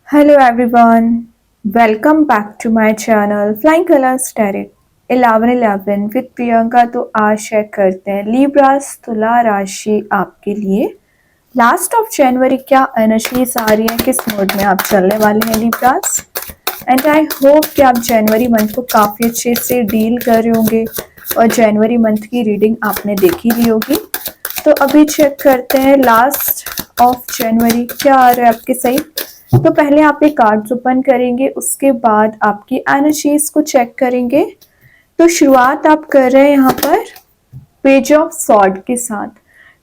Hello everyone, welcome back to my channel Flying Colors Tarot 1111 with Priyanka. तो आज check करते हैं लिब्रास तुला राशि आपके लिए लास्ट ऑफ जनवरी क्या एनर्जीज आ रही है, किस मोड में आप चलने वाले हैं लिब्रास। एंड आई होप कि आप जनवरी मंथ को काफ़ी अच्छे से डील कर रहे होंगे और जनवरी मंथ की रीडिंग आपने देखी ली होगी। तो अभी चेक करते हैं लास्ट ऑफ जनवरी क्या आ रहा है आपके सही। तो पहले आप एक कार्ड्स ओपन करेंगे, उसके बाद आपकी एनर्जीज को चेक करेंगे। तो शुरुआत आप कर रहे हैं यहाँ पर पेज ऑफ सॉर्ड के साथ।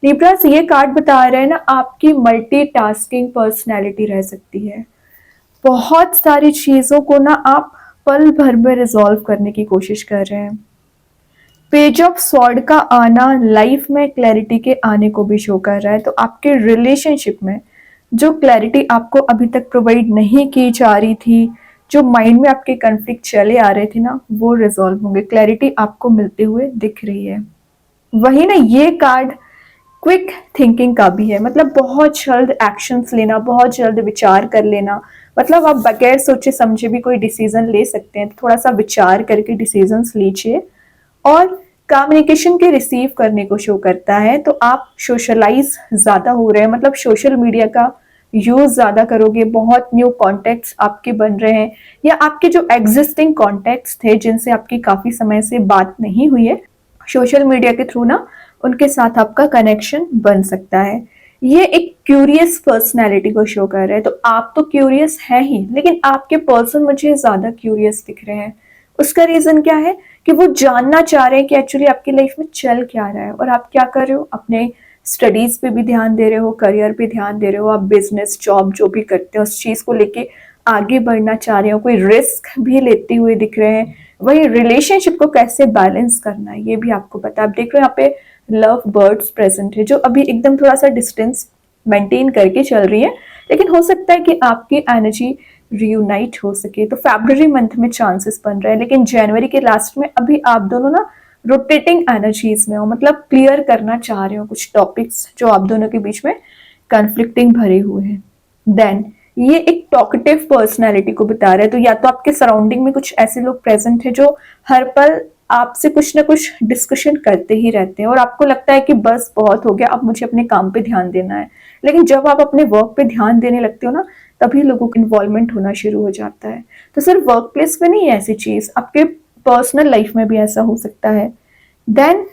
लिब्रास ये कार्ड बता रहे हैं ना, आपकी मल्टीटास्किंग पर्सनैलिटी रह सकती है। बहुत सारी चीजों को ना आप पल भर में रिजॉल्व करने की कोशिश कर रहे हैं। पेज ऑफ सॉर्ड का आना लाइफ में क्लैरिटी के आने को भी शो कर रहा है। तो आपके रिलेशनशिप में जो क्लैरिटी आपको अभी तक प्रोवाइड नहीं की जा रही थी, जो माइंड में आपके कन्फ्लिक्ट चले आ रहे थे ना, वो रिजॉल्व होंगे। क्लैरिटी आपको मिलते हुए दिख रही है। वही ना, ये कार्ड क्विक थिंकिंग का भी है, मतलब बहुत जल्द एक्शंस लेना, बहुत जल्द विचार कर लेना। मतलब आप बगैर सोचे समझे भी कोई डिसीजन ले सकते हैं। तो थोड़ा सा विचार करके डिसीजंस लीजिए। और कम्युनिकेशन के रिसीव करने को शो करता है। तो आप सोशलाइज ज़्यादा हो रहे हैं, मतलब सोशल मीडिया का यूज़ ज़्यादा करोगे। बहुत न्यू कॉन्टेक्ट्स आपके बन रहे हैं, या आपके जो एग्जिस्टिंग कॉन्टेक्ट्स थे जिनसे आपकी काफ़ी समय से बात नहीं हुई है, सोशल मीडिया के थ्रू ना उनके साथ आपका कनेक्शन बन सकता है। ये एक क्यूरियस पर्सनैलिटी को शो कर रहा है। तो आप तो क्यूरियस है ही, लेकिन आपके पर्सन मुझे ज़्यादा क्यूरियस दिख रहे हैं। उसका रीज़न क्या है कि वो जानना चाह रहे हैं कि एक्चुअली आपकी लाइफ में चल क्या रहा है और आप क्या कर रहे हो। अपने स्टडीज़ पे भी ध्यान दे रहे हो, करियर पे ध्यान दे रहे हो, आप बिजनेस जॉब जो भी करते हो उस चीज़ को लेके आगे बढ़ना चाह रहे हो, कोई रिस्क भी लेते हुए दिख रहे हैं। वही रिलेशनशिप को कैसे बैलेंस करना है ये भी आपको पता है। आप देख रहे हो यहाँ पे लव बर्ड्स प्रेजेंट है, जो अभी एकदम थोड़ा सा डिस्टेंस मेंटेन करके चल रही है, लेकिन हो सकता है कि आपकी एनर्जी रियूनाइट हो सके। तो फरवरी मंथ में चांसेस बन रहे हैं, लेकिन जनवरी के लास्ट में अभी आप दोनों ना रोटेटिंग एनर्जीज में हो, मतलब क्लियर करना चाह रहे हो कुछ टॉपिक्स जो आप दोनों के बीच में कन्फ्लिक्टिंग भरे हुए हैं। देन ये एक टॉकेटिव पर्सनैलिटी को बता रहा है। तो या तो आपके सराउंडिंग में कुछ ऐसे लोग प्रेजेंट है जो हर पल आपसे कुछ ना कुछ डिस्कशन करते ही रहते हैं और आपको लगता है कि बस बहुत हो गया, अब मुझे अपने काम पे ध्यान देना है। लेकिन जब आप अपने वर्क पे ध्यान देने लगते हो ना, तभी लोगों का इन्वॉल्वमेंट होना शुरू हो जाता है। तो सिर्फ वर्क प्लेस में नहीं है ऐसी चीज, आपके पर्सनल लाइफ में भी ऐसा हो सकता है। देन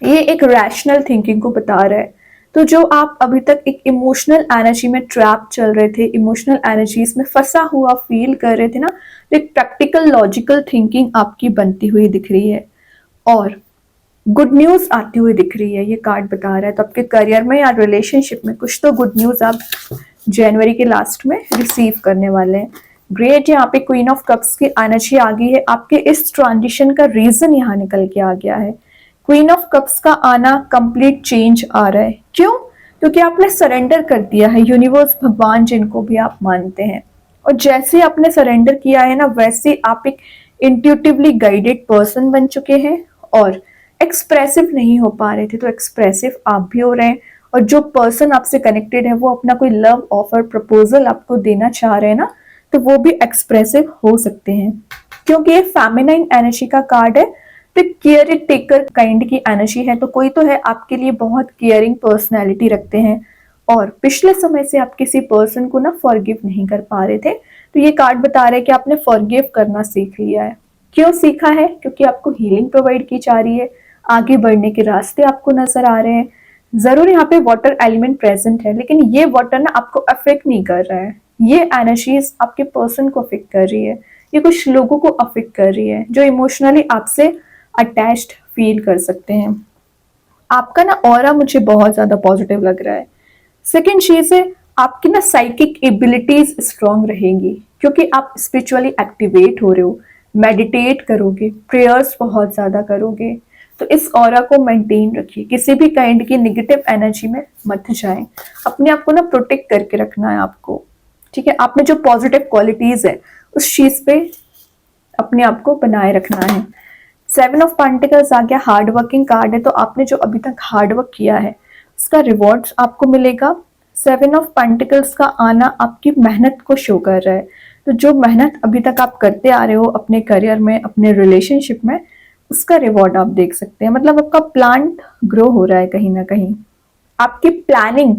ये एक रैशनल थिंकिंग को बता रहा है। तो जो आप अभी तक एक इमोशनल एनर्जी में ट्रैप चल रहे थे, इमोशनल एनर्जीज में फंसा हुआ फील कर रहे थे ना, तो एक प्रैक्टिकल लॉजिकल थिंकिंग आपकी बनती हुई दिख रही है और गुड न्यूज आती हुई दिख रही है, ये कार्ड बता रहा है। तो आपके करियर में या रिलेशनशिप में कुछ तो गुड न्यूज आप जनवरी के लास्ट में रिसीव करने वाले हैं। ग्रेट, यहाँ पे क्वीन ऑफ कप्स की एनर्जी आ गई है। आपके इस ट्रांजिशन का रीजन यहाँ निकल के आ गया है। क्वीन ऑफ कप्स का आना कंप्लीट चेंज आ रहा है। क्यों? क्योंकि आपने सरेंडर कर दिया है यूनिवर्स, भगवान जिनको भी आप मानते हैं। और जैसे आपने सरेंडर किया है ना, वैसे आप एक इंट्यूटिवली गाइडेड पर्सन बन चुके हैं और एक्सप्रेसिव नहीं हो पा रहे थे, तो एक्सप्रेसिव आप भी हो रहे हैं। और जो पर्सन आपसे कनेक्टेड है वो अपना कोई लव ऑफर प्रपोजल आपको देना चाह रहे हैं ना, तो वो भी एक्सप्रेसिव हो सकते हैं। क्योंकि ये फेमिनाइन एनर्जी का कार्ड है, तो केयर टेकर काइंड की एनर्जी है। तो कोई तो है आपके लिए बहुत केयरिंग पर्सनैलिटी रखते हैं और पिछले समय से आप किसी पर्सन को ना फॉरगिव नहीं कर पा रहे थे। तो ये कार्ड बता रहे हैं कि आपने फॉरगिव करना सीख लिया है। क्यों सीखा है? क्योंकि आपको हीलिंग प्रोवाइड की जा रही है, आगे बढ़ने के रास्ते आपको नजर आ रहे हैं। जरूर यहाँ पे वाटर एलिमेंट प्रेजेंट है, लेकिन ये वाटर ना आपको अफेक्ट नहीं कर रहा है। ये एनर्जीज आपके पर्सन को अफेक्ट कर रही है, ये कुछ लोगों को अफेक्ट कर रही है जो इमोशनली आपसे अटैच्ड फील कर सकते हैं। आपका ना ऑरा मुझे बहुत ज्यादा पॉजिटिव लग रहा है। सेकेंड चीज है, आपकी ना साइकिक एबिलिटीज स्ट्रांग रहेंगी क्योंकि आप स्पिरिचुअली एक्टिवेट हो रहे हो, मेडिटेट करोगे, प्रेयर्स बहुत ज्यादा करोगे। तो इस ऑरा को मेंटेन रखिए, किसी भी काइंड की नेगेटिव एनर्जी में मत जाएं। अपने आप को ना प्रोटेक्ट करके रखना है आपको, ठीक है। आप में जो पॉजिटिव क्वालिटीज है उस चीज पे अपने आप को बनाए रखना है। 7 ऑफ पेंटिकल्स आ गया, हार्ड वर्किंग कार्ड है। तो आपने जो अभी तक हार्ड वर्क किया है उसका रिवॉर्ड्स आपको मिलेगा। सेवन ऑफ पेंटिकल्स का आना आपकी मेहनत को शो कर रहा है। तो जो मेहनत अभी तक आप करते आ रहे हो अपने करियर में, अपने रिलेशनशिप में, उसका रिवॉर्ड आप देख सकते हैं। मतलब आपका प्लांट ग्रो हो रहा है कहीं ना कहीं। आपकी प्लानिंग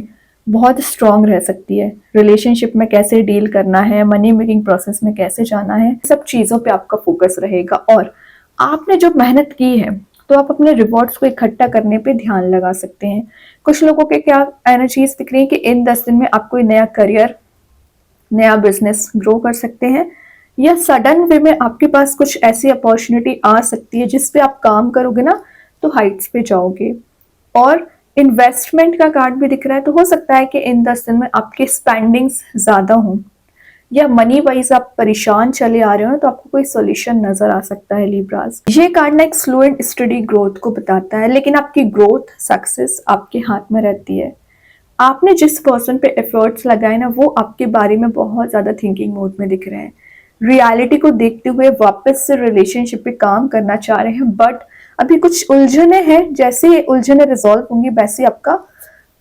बहुत स्ट्रांग रह सकती है। रिलेशनशिप में कैसे डील करना है, मनी मेकिंग प्रोसेस में कैसे जाना है, सब चीज़ों पे आपका फोकस रहेगा। और आपने जो मेहनत की है तो आप अपने रिवॉर्ड्स को इकट्ठा करने पे ध्यान लगा सकते हैं। कुछ लोगों के क्या एनर्जीज दिख रही है कि इन 10 दिन में आप कोई नया करियर, नया बिजनेस ग्रो कर सकते हैं, या सडन वे में आपके पास कुछ ऐसी अपॉर्चुनिटी आ सकती है जिस पे आप काम करोगे ना तो हाइट्स पे जाओगे। और इन्वेस्टमेंट का कार्ड भी दिख रहा है, तो हो सकता है कि इन 10 दिन में आपके स्पेंडिंग्स ज्यादा हों, या मनी वाइज आप परेशान चले आ रहे हो तो आपको कोई सॉल्यूशन नजर आ सकता है लिब्रास। ये कार्ड ना एक स्लो एंड स्टडी ग्रोथ को बताता है, लेकिन आपकी ग्रोथ सक्सेस आपके हाथ में रहती है। आपने जिस पर्सन पे एफर्ट्स लगाए ना वो आपके बारे में बहुत ज्यादा थिंकिंग मोड में दिख रहे हैं, रियलिटी को देखते हुए वापस से रिलेशनशिप पे काम करना चाह रहे हैं, बट अभी कुछ उलझने हैं। जैसे ये उलझने रिजॉल्व होंगी वैसे आपका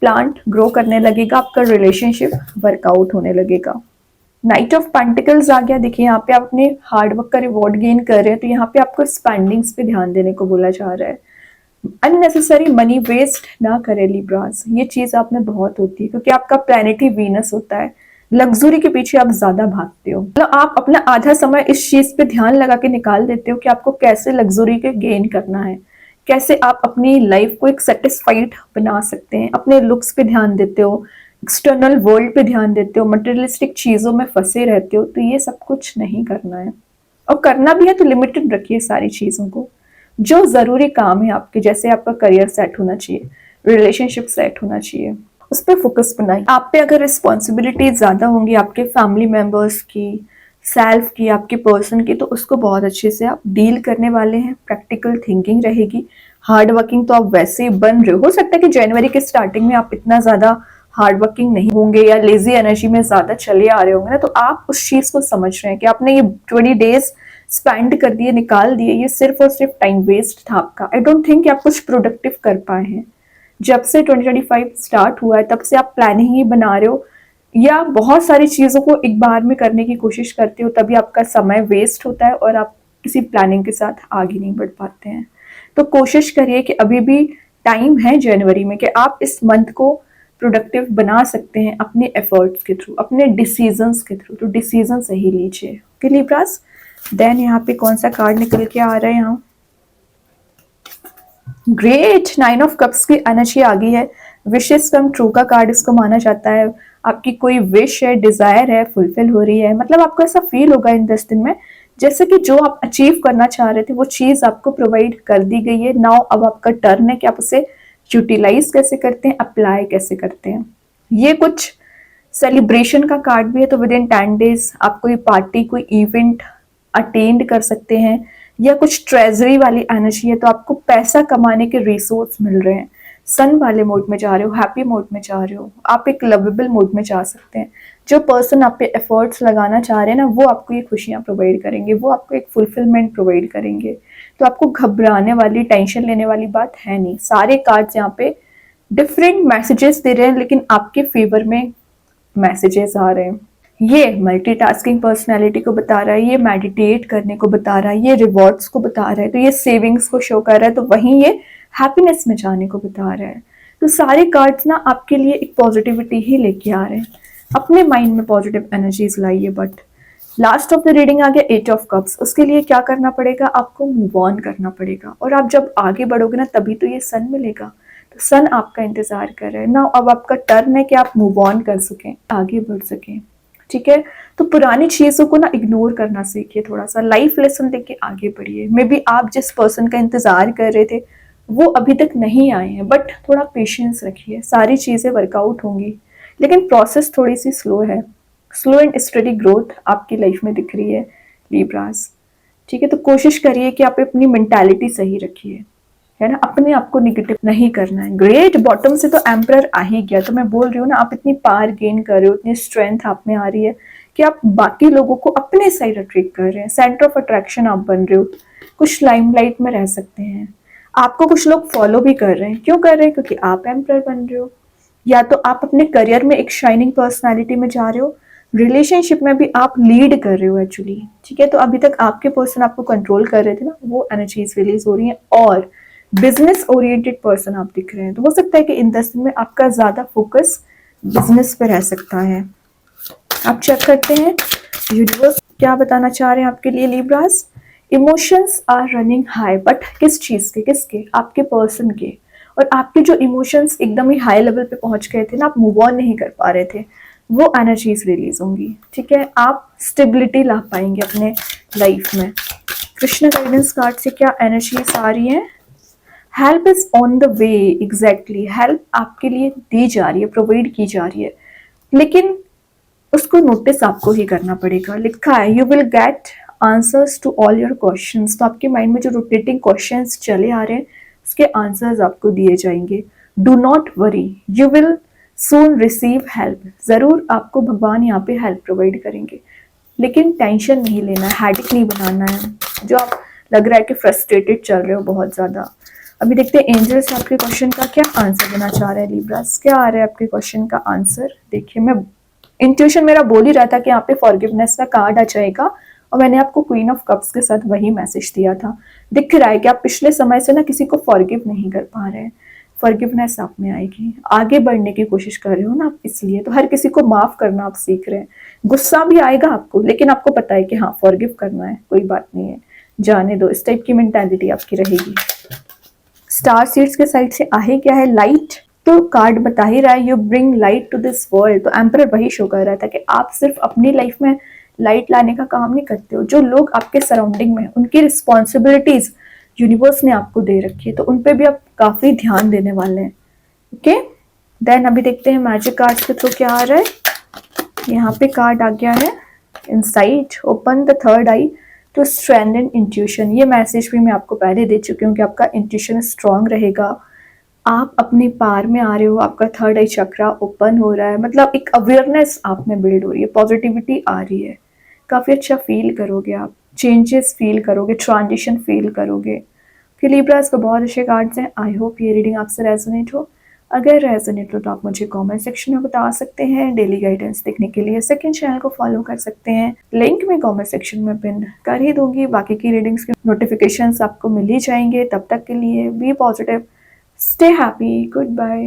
प्लांट ग्रो करने लगेगा, आपका रिलेशनशिप वर्कआउट होने लगेगा। नाइट ऑफ पेंटिकल्स आ गया। देखिए यहाँ पे आप अपने हार्डवर्क का रिवॉर्ड गेन कर रहे हैं, तो यहाँ पे आपको स्पेंडिंग्स पे ध्यान देने को बोला जा रहा है। अननेसेसरी मनी वेस्ट ना करें लिब्रास, ये चीज आप में बहुत होती है क्योंकि आपका प्लैनेट ही वीनस होता है। लग्जरी के पीछे आप ज्यादा भागते हो, मतलब आप अपना आधा समय इस चीज पे ध्यान लगा के निकाल देते हो कि आपको कैसे लग्जरी के गेन करना है, कैसे आप अपनी लाइफ को एक सेटिस्फाइड बना सकते हैं। अपने लुक्स पे ध्यान देते हो, एक्सटर्नल वर्ल्ड पे ध्यान देते हो, मटेरियलिस्टिक चीजों में फंसे रहते हो। तो ये सब कुछ नहीं करना है, और करना भी है तो लिमिटेड रखिए सारी चीजों को। जो जरूरी काम है आपके, जैसे आपका करियर सेट होना चाहिए, रिलेशनशिप सेट होना चाहिए, उस पर फोकस बनाइए। आप पे अगर रिस्पॉन्सिबिलिटी ज्यादा होंगी आपके फैमिली मेंबर्स की, सेल्फ की, आपके पर्सन की, तो उसको बहुत अच्छे से आप डील करने वाले हैं। प्रैक्टिकल थिंकिंग रहेगी। हार्ड वर्किंग तो आप वैसे ही बन रहे हो सकता है कि जनवरी के स्टार्टिंग में आप इतना ज्यादा हार्ड वर्किंग नहीं होंगे या लेजी एनर्जी में ज्यादा चले आ रहे होंगे ना, तो आप उस चीज को समझ रहे हैं कि आपने ये 20 डेज स्पेंड कर दिए, निकाल दिए, ये सिर्फ और सिर्फ टाइम वेस्ट था आपका। आई डोंट थिंक आप कुछ प्रोडक्टिव कर पाए हैं। जब से 2025 स्टार्ट हुआ है तब से आप प्लानिंग ही बना रहे हो, या बहुत सारी चीजों को एक बार में करने की कोशिश करते हो, तभी आपका समय वेस्ट होता है और आप किसी प्लानिंग के साथ आगे नहीं बढ़ पाते हैं। तो कोशिश करिए कि अभी भी टाइम है जनवरी में कि आप इस मंथ को प्रोडक्टिव बना सकते हैं अपने एफर्ट्स के थ्रू, अपने डिसीजंस के थ्रू। तो डिसीजन सही लीजिए। ओके लिब्रास, देन यहाँ पे कौन सा कार्ड निकल के आ रहा है? यहाँ ग्रेट, 9 ऑफ कप्स की एनर्जी आ गई है। विशेस कम ट्रू का कार्ड इसको माना जाता है। आपकी कोई विश है, डिजायर है, फुलफिल हो रही है। मतलब आपको ऐसा फील होगा इन 10 दिन में जैसे कि जो आप अचीव करना चाह रहे थे वो चीज आपको प्रोवाइड कर दी गई है। नाउ अब आपका टर्न है कि आप उसे यूटिलाइज कैसे करते हैं, अप्लाई कैसे करते हैं। ये कुछ सेलिब्रेशन का कार्ड भी है, तो विद इन 10 डेज आप कोई पार्टी, कोई इवेंट अटेंड कर सकते हैं, या कुछ ट्रेजरी वाली एनर्जी है तो आपको पैसा कमाने के रिसोर्स मिल रहे हैं। सन वाले मोड में जा रहे हो, हैप्पी मोड में जा रहे हो, आप एक लवेबल मोड में जा सकते हैं। जो पर्सन आप पे एफर्ट्स लगाना चाह रहे हैं ना वो आपको ये खुशियां प्रोवाइड करेंगे, वो आपको एक फुलफिलमेंट प्रोवाइड करेंगे। तो आपको घबराने वाली, टेंशन लेने वाली बात है नहीं। सारे कार्ड्स यहाँ पे डिफरेंट मैसेजेस दे रहे हैं, लेकिन आपके फेवर में मैसेजेस आ रहे हैं। ये मल्टीटास्किंग पर्सनालिटी को बता रहा है, ये मेडिटेट करने को बता रहा है, ये रिवॉर्ड्स को बता रहा है, तो ये सेविंग्स को शो कर रहा है, तो वहीं ये हैप्पीनेस में जाने को बता रहा है। तो सारे कार्ड्स ना आपके लिए एक पॉजिटिविटी ही लेके आ रहे हैं। अपने माइंड में पॉजिटिव एनर्जीज लाइए। But last of the reading आ गया 8 ऑफ कप्स। उसके लिए क्या करना पड़ेगा? आपको मूव ऑन करना पड़ेगा, और आप जब आगे बढ़ोगे ना तभी तो ये सन मिलेगा। तो सन आपका इंतजार कर रहा है ना। अब आपका टर्न है कि आप मूव ऑन कर सकें, आगे बढ़ सकें। ठीक है, तो पुरानी चीजों को ना इग्नोर करना सीखिए, थोड़ा सा लाइफ लेसन लेके आगे बढ़िए। मे बी आप जिस पर्सन का इंतजार कर रहे थे वो अभी तक नहीं आए हैं, बट थोड़ा पेशेंस रखिए, सारी चीजें वर्कआउट होंगी। लेकिन प्रोसेस थोड़ी सी स्लो है। स्लो एंड स्टडी ग्रोथ आपकी लाइफ में दिख रही है लिब्रास। ठीक है, तो कोशिश करिए कि आप अपनी मेंटालिटी सही रखिए, है ना, अपने आप को निगेटिव नहीं करना है। ग्रेट, बॉटम से तो एम्परर आ ही गया। तो मैं बोल रही हूँ ना, आप इतनी पावर गेन कर रहे हो, इतनी स्ट्रेंथ आप में आ रही है कि आप बाकी लोगों को अपने साइड अट्रैक्ट कर रहे हैं। सेंटर ऑफ अट्रैक्शन आप बन रहे हो, कुछ लाइमलाइट में रह सकते हैं। आपको कुछ लोग फॉलो भी कर रहे हैं। क्यों कर रहे हैं? क्योंकि आप एम्परर बन रहे हो। या तो आप अपने करियर में एक शाइनिंग पर्सनालिटी में जा रहे हो, रिलेशनशिप में भी आप लीड कर रहे हो एक्चुअली, ठीक है। तो अभी तक आपके पर्सन आपको कंट्रोल कर रहे थे ना, वो एनर्जीज रिलीज हो रही हैं। और बिजनेस ओरिएंटेड पर्सन आप दिख रहे हैं, तो हो सकता है कि इन 10 दिन में आपका ज्यादा फोकस बिजनेस पे रह सकता है। आप चेक करते हैं यूनिवर्स क्या बताना चाह रहे हैं आपके लिए Libras. Emotions are running high, but किस चीज के, किसके, आपके पर्सन के। और आपके जो इमोशंस एकदम ही हाई लेवल पे पहुंच गए थे ना, आप मूव ऑन नहीं कर पा रहे थे, वो एनर्जीज रिलीज होंगी, ठीक है। आप स्टेबिलिटी ला पाएंगे अपने लाइफ में। कृष्ण गाइडेंस कार्ड से क्या एनर्जीज आ रही है। Help is on the way, exactly help आपके लिए दी जा रही है, प्रोवाइड की जा रही है, लेकिन उसको नोटिस आपको ही करना पड़ेगा। लिखा है you will get answers to all your questions. तो आपके माइंड में जो रोटेटिंग क्वेश्चंस चले आ रहे हैं उसके आंसर्स आपको दिए जाएंगे। Do not worry, you will soon receive help. जरूर आपको भगवान यहाँ पे हेल्प प्रोवाइड करेंगे, लेकिन टेंशन नहीं लेना है, हैडिक नहीं बनाना है। जो आप लग रहा है कि फ्रस्ट्रेटेड चल रहे हो बहुत ज्यादा। अभी देखते हैं एंजल्स आपके क्वेश्चन का क्या आंसर देना चाह रहे हैं लिब्रास। क्या आ रहा है आपके क्वेश्चन का आंसर। देखिए, मैं इंट्यूशन मेरा बोल ही रहा था कि यहाँ पे फॉरगिवनेस का कार्ड आ जाएगा, और मैंने आपको क्वीन ऑफ कप्स के साथ वही मैसेज दिया था। दिख रहा है कि आप पिछले समय से ना किसी को फॉरगिव नहीं कर पा रहे हैं। फॉरगिवनेस आप में आएगी, आगे बढ़ने की कोशिश कर रहे हो ना आप, इसलिए तो हर किसी को माफ करना आप सीख रहे हैं। गुस्सा भी आएगा आपको, लेकिन आपको पता है कि हाँ फॉरगिव करना है, कोई बात नहीं है, जाने दो, इस टाइप की मेंटालिटी आपकी रहेगी। स्टार सीड्स के साइड से आहे क्या है, लाइट। तो कार्ड बता ही रहा है you bring light to this world. तो एम्परर वही शो कर रहा था कि आप सिर्फ अपनी लाइफ में लाइट लाने का काम नहीं करते हो, जो लोग आपके सराउंडिंग में, उनकी रिस्पॉन्सिबिलिटीज यूनिवर्स ने आपको दे रखी है, तो उन पे भी आप काफी ध्यान देने वाले हैं। ओके, देन अभी देखते हैं मैजिक कार्ड्स के थ्रू क्या आ रहा है। यहाँ पे कार्ड आ गया है insight, open the third eye to strengthen intuition. ये मैसेज भी मैं आपको पहले दे चुकी हूँ कि आपका इंट्यूशन स्ट्रांग रहेगा, आप अपने पार में आ रहे हो, आपका थर्ड आई चक्रा ओपन हो रहा है, मतलब एक अवेयरनेस आप में बिल्ड हो रही है, पॉजिटिविटी आ रही है, काफी अच्छा फील करोगे आप, चेंजेस फील करोगे, ट्रांजिशन फील करोगे। कि लिब्रास को बहुत अच्छे कार्ड्स हैं। आई होप ये रीडिंग आपसे रेजोनेट हो। अगर रेजोनेट हो तो आप मुझे कमेंट सेक्शन में बता सकते हैं। डेली गाइडेंस देखने के लिए सेकंड चैनल को फॉलो कर सकते हैं, लिंक मैं कमेंट सेक्शन में पिन कर ही दूंगी। बाकी की रीडिंग्स के नोटिफिकेशंस आपको मिल ही जाएंगे। तब तक के लिए be positive, stay happy, good bye.